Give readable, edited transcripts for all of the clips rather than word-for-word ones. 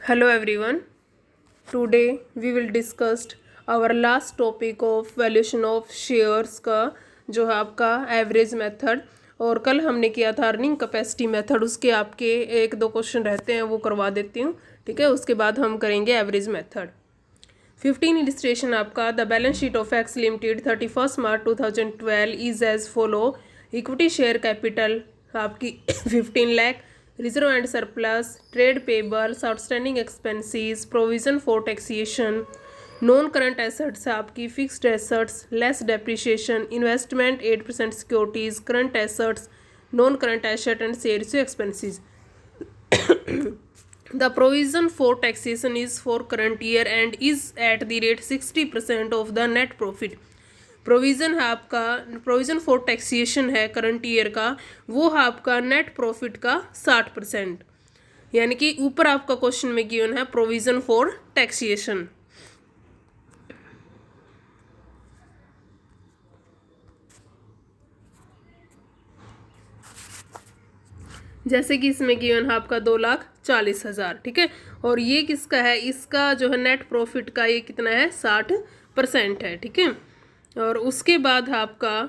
Hello everyone. Today we will discuss our last topic of valuation of shares का जो है आपका average method. और कल हमने किया था अर्निंग कैपेसिटी मेथड, उसके आपके एक दो क्वेश्चन रहते हैं वो करवा देती हूँ, ठीक है। उसके बाद हम करेंगे एवरेज मेथड। 15 इलिस्ट्रेशन आपका the balance sheet of X limited 31 March 2012 is as follow. Equity share capital आपकी 15 lakh, reserve and surplus, trade payables, outstanding expenses, provision for taxation, non current assets आपकी fixed assets less depreciation, investment 8% securities, current assets, non current asset and shares expenses. The provision for taxation is for current year and is at the rate 60% of the net profit. Provision है आपका, provision for taxation है current year का, वो है आपका net profit का 60%। यानी कि ऊपर आपका क्वेश्चन में गिवन है प्रोविज़न फॉर टैक्सेशन। जैसे कि इसमें गिवन है आपका 2,40,000, ठीक है। और ये किसका है, इसका जो है नेट प्रॉफिट का ये कितना है, 60% है, ठीक है। और उसके बाद है आपका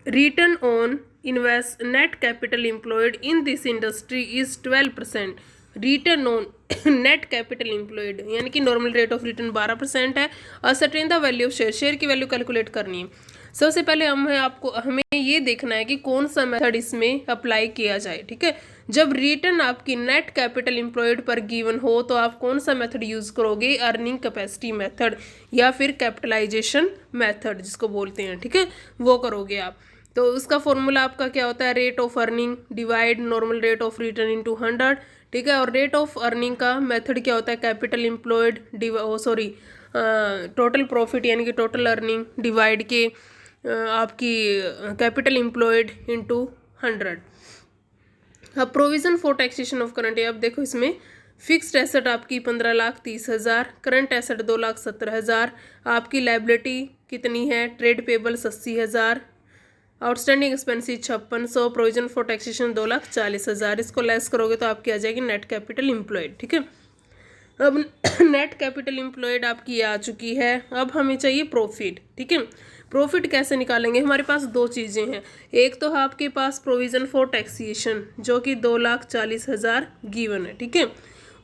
return on invest net capital employed in this industry is 12%। Return on net capital employed यानी कि नॉर्मल रेट ऑफ रिटर्न 12% है। Ascertain the value of share, share की वैल्यू कैलकुलेट करनी है। सबसे पहले हमें ये देखना है कि कौन सा मेथड इसमें अप्लाई किया जाए, ठीक है। जब रिटर्न आपकी नेट कैपिटल एम्प्लॉयड पर गिवन हो तो आप कौन सा मेथड यूज करोगे, अर्निंग कैपेसिटी मेथड या फिर कैपिटलाइजेशन मेथड जिसको बोलते हैं, ठीक है, वो करोगे आप। तो उसका फॉर्मूला आपका क्या होता है, rate of earning divide normal rate of return into 100, ठीक है। और रेट ऑफ अर्निंग का मेथड क्या होता है, कैपिटल एम्प्लॉयड टोटल प्रॉफिट यानी कि टोटल अर्निंग डिवाइड के आपकी कैपिटल एम्प्लॉयड इनटू 100। अब provision for taxation of current, अब देखो इसमें फिक्स्ड एसेट आपकी 15,30,000, करंट एसेट 2,70,000, आपकी लाइबिलिटी कितनी है, trade pebbles 80,000, outstanding expenses 5600, provision for taxation 2,40,000। इसको लेस करोगे तो आपकी आ जाएगी नेट कैपिटल एम्प्लॉयड, ठीक है। अब नेट कैपिटल एम्प्लॉयड आपकी आ चुकी है, अब हमें चाहिए प्रॉफिट, ठीक है। प्रॉफिट कैसे निकालेंगे, हमारे पास दो चीज़ें हैं। एक तो है आपके पास प्रोविजन फॉर टैक्सेशन जो कि 2,40,000 गिवन है, ठीक है।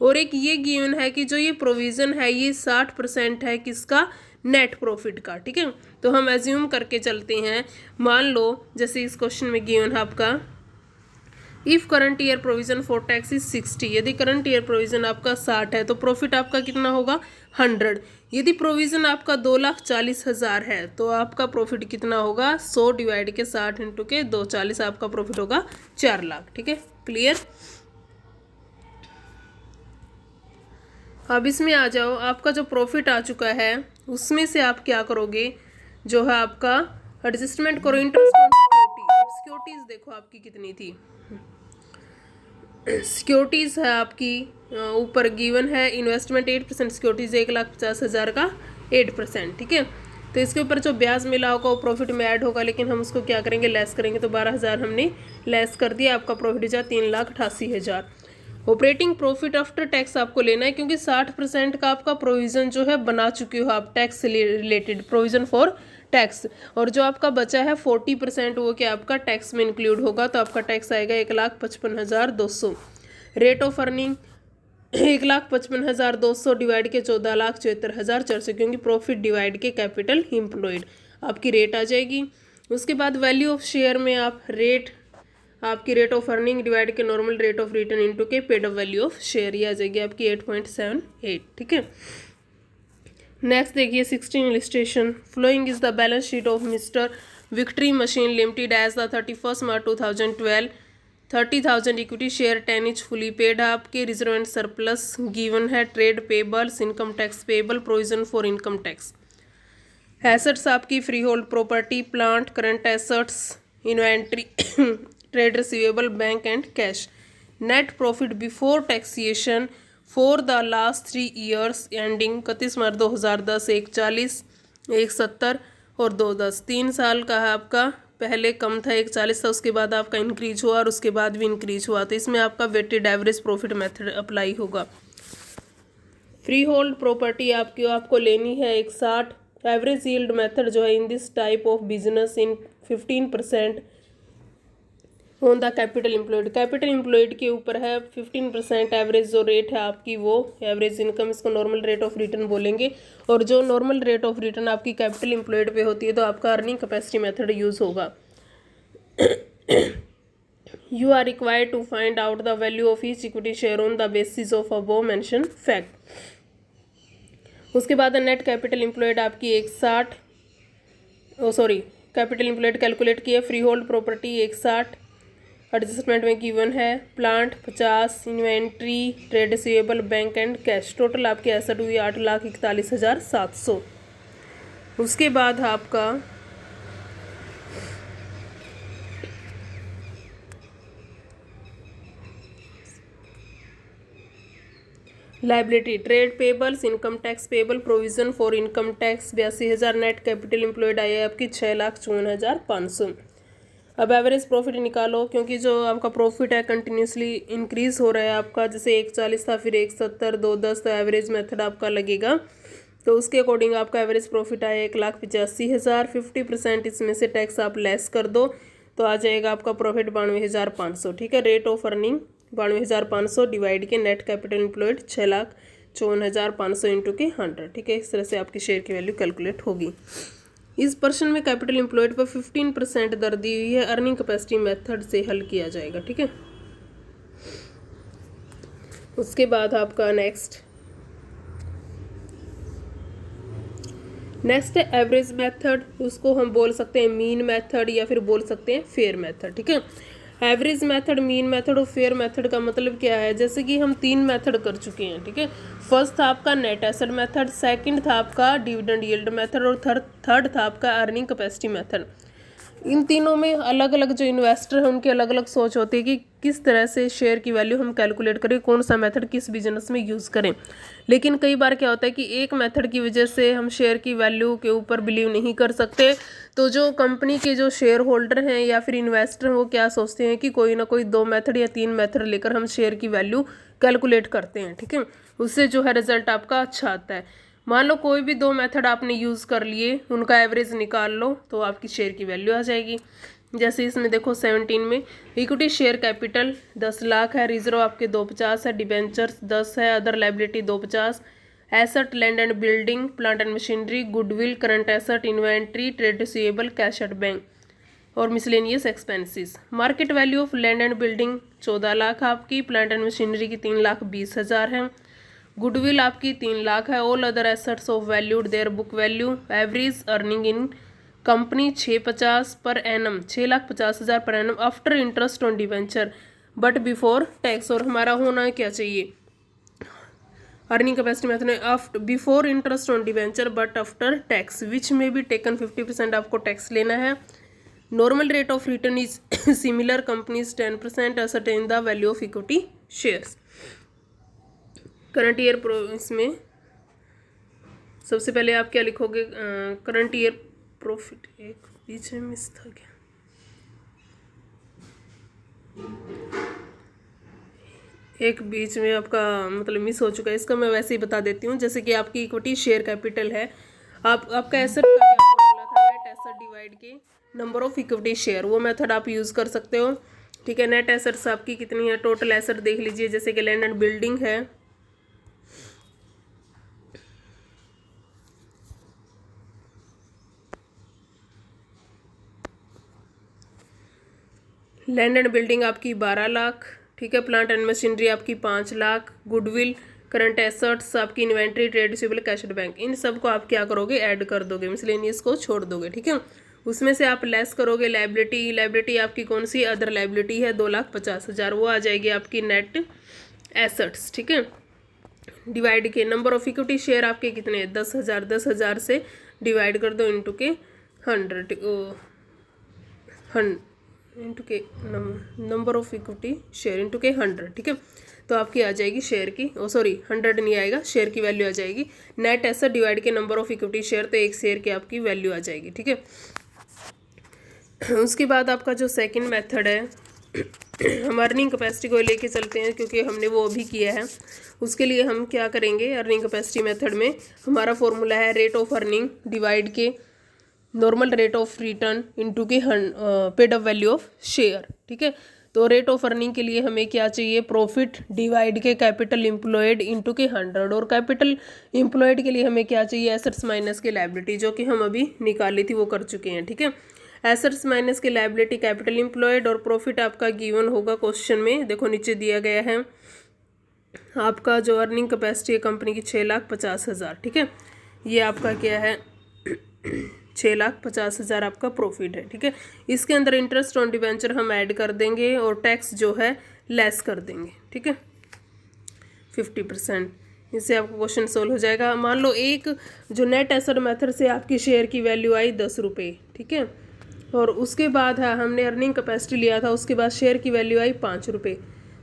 और एक ये गिवन है कि जो ये प्रोविज़न है ये 60% है किसका, नेट प्रॉफिट का, ठीक है। तो हम एज्यूम करके चलते हैं, मान लो जैसे इस क्वेश्चन में गिवन है आपका if current year provision for tax is 60, यदि करंट ईयर प्रोविजन आपका 60 है तो प्रॉफिट आपका कितना होगा 100। यदि प्रोविजन आपका 2,40,000 है तो आपका प्रॉफिट कितना होगा 100 डिवाइड के 60 इंटू के 240, आपका प्रॉफिट होगा 4 लाख, ठीक है। क्लियर। अब इसमें आ जाओ, आपका जो प्रॉफिट आ चुका है उसमें से आप क्या करोगे, जो है आपका एडजस्टमेंट करो इंटरेस्ट ऑन सिक्योरिटी। अब सिक्योरिटीज देखो आपकी कितनी थी, सिक्योरिटीज़ है आपकी ऊपर गिवन है, इन्वेस्टमेंट 8% सिक्योरिटीज़ 1,50,000 का 8%, ठीक है। तो इसके ऊपर जो ब्याज मिला होगा वो प्रॉफिट में ऐड होगा, लेकिन हम उसको क्या करेंगे, लेस करेंगे। तो 12,000 हमने लेस कर दिया, आपका प्रॉफिट जा 3,88,000। ऑपरेटिंग प्रॉफिट आफ्टर टैक्स आपको लेना है क्योंकि 60% का आपका प्रोविज़न जो है बना चुके हो आप टैक्स से रिलेटेड, प्रोविज़न फॉर टैक्स। और जो आपका बचा है 40% वो क्या आपका टैक्स में इंक्लूड होगा, तो आपका टैक्स आएगा 1,55,200। रेट ऑफ अर्निंग 1,55,200 डिवाइड के 14,74,400, क्योंकि प्रॉफिट डिवाइड के कैपिटल एम्प्लॉयड आपकी रेट आ जाएगी। उसके बाद वैल्यू ऑफ शेयर में आप रेट, आपकी रेट ऑफ अर्निंग डिवाइड के normal rate of return into के paid off value of share, ये आ जाएगी आपकी 8.78, ठीक है। नेक्स्ट देखिए 16 illustration. Following is the balance sheet of mister victory machine limited as the 31 March 2012। 30,000 equity share 10 each fully paid है आपके, रिजर्व एंड सरप्लस गिवन है, trade payables, income tax payable, provision for income tax. Assets आपकी freehold property, plant, current assets, inventory, trade receivable, bank and cash. Net profit before taxation for the last 3 years ending 31 March 2010 140, 170 और 210, 3 साल का है आपका पहले कम था 140 था, उसके बाद आपका इंक्रीज हुआ और उसके बाद भी इंक्रीज हुआ, तो इसमें आपका weighted average profit method apply होगा। फ्री होल्ड प्रॉपर्टी आपको लेनी है 160। एवरेज यील्ड मेथड जो है in this type of business in 15% on the capital employed. Capital employed के ऊपर है 15% एवरेज जो रेट है आपकी, वो एवरेज इनकम, इसको नॉर्मल रेट ऑफ रिटर्न बोलेंगे। और जो नॉर्मल रेट ऑफ रिटर्न आपकी कैपिटल एम्प्लॉयड पे होती है तो आपका अर्निंग कैपेसिटी मेथड यूज होगा। You are required to find out the value of each equity share on the basis of above mention fact. उसके बाद नेट कैपिटल एम्प्लॉयड आपकी 160, कैपिटल एम्प्लॉयड कैलकुलेट किया। फ्री होल्ड प्रॉपर्टी 160 एडजस्टमेंट में given है। Plant 50, inventory, trade receivable, bank and cash, total आपकी asset हुई 8,41,700। उसके बाद आपका liability, trade payables, income tax payable, provision for income tax 82,000। Net capital employed आई है आपकी 6,54,500। अब एवरेज प्रॉफिट निकालो, क्योंकि जो आपका प्रॉफिट है कंटिन्यूसली इंक्रीज हो रहा है आपका, जैसे 140 था फिर 170, 210, तो एवरेज मेथड आपका लगेगा। तो उसके अकॉर्डिंग आपका एवरेज प्रॉफिट आया 1,85,000। 50% इसमें से टैक्स आप लेस कर दो तो आ जाएगा आपका प्रॉफिट 92,500। ठीक है, रेट ऑफ अर्निंग 92,500 डिवाइड के नेट कैपिटल एम्प्लॉयड 6,54,500 इंटू के 100। ठीक है, इस तरह से आपकी शेयर की वैल्यू कैलकुलेट होगी। इस पर्सन में कैपिटल एम्प्लॉयड पर 15% दर दी हुई है, अर्निंग कैपेसिटी मेथड से हल किया जाएगा। ठीक है, उसके बाद आपका नेक्स्ट है एवरेज मेथड। उसको हम बोल सकते हैं मीन मेथड या फिर बोल सकते हैं फेयर मेथड। ठीक है, एवरेज मेथड, मीन मेथड और फेयर मेथड का मतलब क्या है, जैसे कि हम 3 मेथड कर चुके हैं। ठीक है, फर्स्ट था आपका नेट एसेट मेथड, सेकंड था आपका डिविडेंड यील्ड मेथड और थर्ड था आपका अर्निंग कैपेसिटी मेथड। इन तीनों में अलग अलग जो इन्वेस्टर है उनकी अलग अलग सोच होती है कि किस तरह से शेयर की वैल्यू हम कैलकुलेट करें, कौन सा मेथड किस बिजनेस में यूज़ करें। लेकिन कई बार क्या होता है कि एक मेथड की वजह से हम शेयर की वैल्यू के ऊपर बिलीव नहीं कर सकते, तो जो कंपनी के जो शेयर होल्डर हैं या फिर इन्वेस्टर हैं वो क्या सोचते हैं कि कोई ना कोई 2 मेथड या 3 मेथड लेकर हम शेयर की वैल्यू कैलकुलेट करते हैं। ठीक है, उससे जो है रिजल्ट आपका अच्छा आता है। मान लो कोई भी 2 मेथड आपने यूज़ कर लिए, उनका एवरेज निकाल लो तो आपकी शेयर की वैल्यू आ जाएगी। जैसे इसमें देखो 17 में इक्विटी शेयर कैपिटल 10 लाख है, रिजर्व आपके 250 है, डिबेंचर्स 10 है, other liability 250, asset land and building, plant and machinery, goodwill, current asset, inventory, trade receivable, cash at bank और miscellaneous expenses. Market value of land and building 14 lakh आपकी, plant and machinery की 3,20,000 है, goodwill आपकी 3 लाख है, all other assets of valued their book value. Average earning in company 650 per annum, 6,50,000 per annum after interest on debenture but before tax. और हमारा होना क्या चाहिए, अर्निंग कैपेसिटी मेथड में after before interest on debenture but after tax which में भी taken 50% आपको tax लेना है। Normal rate of return is similar, companies 10% ascertain the value of equity shares. Current year इसमें सबसे पहले आप क्या लिखोगे, करंट ईयर प्रॉफिट, एक बीच में मिस था क्या, एक बीच में आपका मतलब मिस हो चुका है, इसका मैं वैसे ही बता देती हूँ। जैसे कि आपकी इक्विटी शेयर कैपिटल है, आपका एसेट का क्या फॉर्मूला था, नेट एसेट डिवाइड के नंबर ऑफ इक्विटी शेयर, वो मेथड आप यूज़ कर सकते हो। ठीक है, नेट एसेट्स आपकी कितनी है, टोटल एसेट देख लीजिए, जैसे कि लैंड एंड बिल्डिंग है, लैंड एंड बिल्डिंग आपकी 12 लाख। ठीक है, प्लांट एंड मशीनरी आपकी 5 लाख, गुडविल, करंट एसेट्स आपकी, inventory, trade receivable, cash at bank, इन सब को आप क्या करोगे, ऐड कर दोगे, मिसलेनियस को छोड़ दोगे। ठीक है, उसमें से आप लेस करोगे लाइबिलिटी आपकी कौन सी, अदर लाइबिलिटी है 2,50,000, वो आ जाएगी आपकी नेट एसेट्स। ठीक है, डिवाइड के नंबर ऑफ इक्विटी शेयर आपके कितने, 10,000, 10,000 से डिवाइड कर दो इंटू के 100 इंटू के number of equity share into के 100। ठीक है, तो आपकी आ जाएगी शेयर की, 100 नहीं आएगा, शेयर की वैल्यू आ जाएगी नेट एसेट डिवाइड के नंबर ऑफ इक्विटी शेयर, तो एक शेयर की आपकी वैल्यू आ जाएगी। ठीक है, उसके बाद आपका जो सेकंड मेथड है, हम अर्निंग कैपेसिटी को लेके चलते हैं क्योंकि हमने वो अभी किया है। उसके लिए हम क्या करेंगे, अर्निंग कैपेसिटी मेथड में हमारा फॉर्मूला है रेट ऑफ अर्निंग डिवाइड के normal rate of return into के paid up value of share. ठीक है, तो रेट ऑफ अर्निंग के लिए हमें क्या चाहिए, प्रॉफिट डिवाइड के कैपिटल एम्प्लॉयड इनटू के 100, और कैपिटल एम्प्लॉयड के लिए हमें क्या चाहिए, एसेट्स माइनस के लायबिलिटी, जो कि हम अभी निकाली थी वो कर चुके हैं। ठीक है, एसेट्स माइनस के लायबिलिटी कैपिटल एम्प्लॉयड, और प्रॉफिट आपका गिवन होगा क्वेश्चन में, देखो नीचे दिया गया है आपका जो अर्निंग कैपेसिटी है कंपनी की 6,50,000। ठीक है, ये आपका क्या है 6,50,000 आपका प्रॉफिट है। ठीक है, इसके अंदर इंटरेस्ट ऑन डिवेंचर हम ऐड कर देंगे और टैक्स जो है लेस कर देंगे। ठीक है, 50%। इससे आपका क्वेश्चन सोल्व हो जाएगा। मान लो एक जो नेट एसेट मेथड से आपकी शेयर की वैल्यू आई 10 रुपये। ठीक है, और उसके बाद है हमने अर्निंग कैपेसिटी लिया था, उसके बाद शेयर की वैल्यू आई 5 रुपये।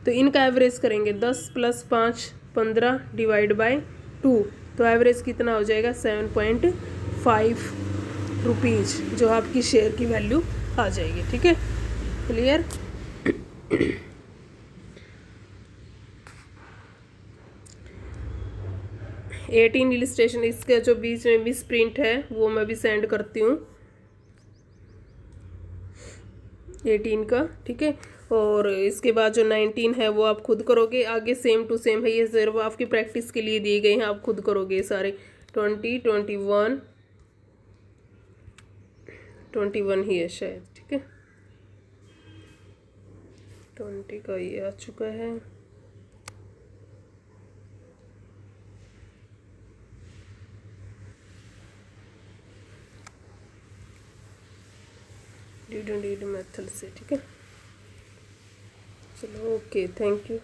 तो इनका एवरेज करेंगे 10 + 5 15 डिवाइड बाय 2, तो एवरेज कितना हो जाएगा 7.5 रुपीज़, जो आपकी शेयर की वैल्यू आ जाएगी। ठीक है, क्लियर। 18 इलस्ट्रेशन इसका जो बीच में मिस प्रिंट है वो मैं भी सेंड करती हूँ 18 का। ठीक है, और इसके बाद जो 19 है वो आप खुद करोगे, आगे सेम टू सेम है, ये सिर्फ आपकी प्रैक्टिस के लिए दिए गए हैं, आप खुद करोगे सारे। 20 21 ही है शायद। ठीक है, 20 का ये आ चुका है। डी मेथड से। ठीक है, चलो ओके, थैंक यू।